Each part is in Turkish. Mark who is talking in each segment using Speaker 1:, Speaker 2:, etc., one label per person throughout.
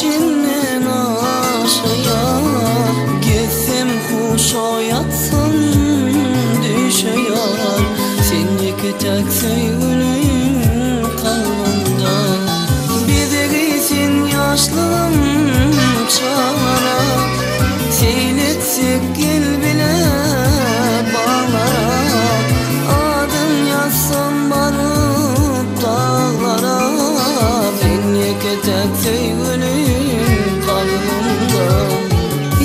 Speaker 1: içinden aşıyor. Gitsem huşa yatsam düşüyor. Sendeki tek sevgilim kalbimde. Bir de gitsin yaşlım çağlara. Seyletsek gel bile bağlara. Adın yazsam barıp dağlara. Sendeki tek sevgilim kalbimde.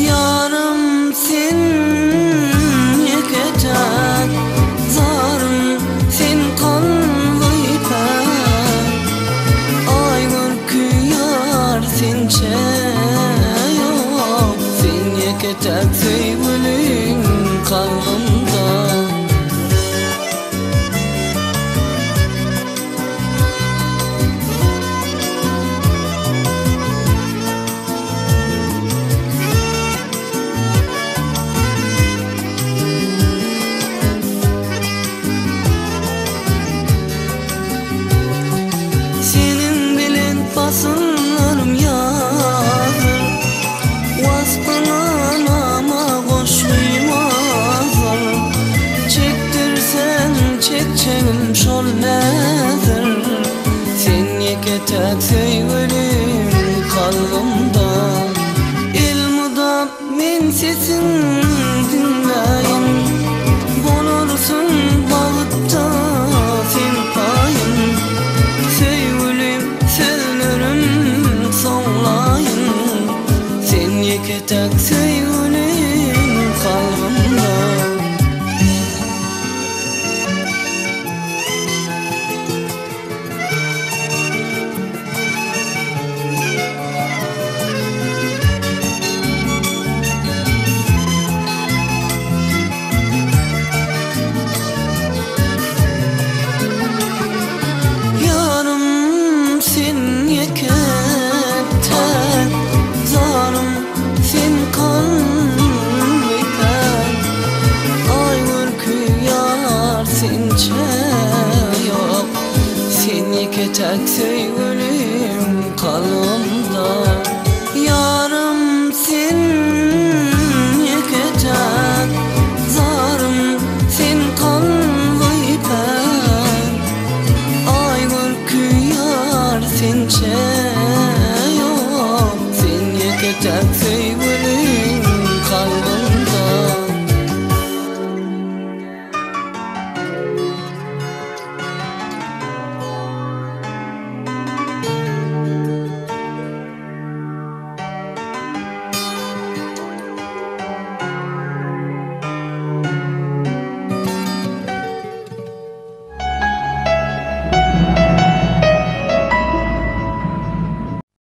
Speaker 1: Yarım sen yeketek, zarım sen kalbıyla. Aygır kuyar sençe yok. Sen yeketek sevgilim kalbimde. Basınlarım yazır, vasfınama koşuyum hazır. Çektirsen çekçenim şol nedir? Sen yeketek sevgilim kalbimde. İlmuda men sesin dinleyin, bolursun bağıtta sen payın. Sevgilim sözlerim sonlayın. Sen yeketek sevgilim kalbimde. Sen yeketek, zarım sen kalbimde. Aygır kuyar sençe yok. Sen yeketek sevgilim kalbimde.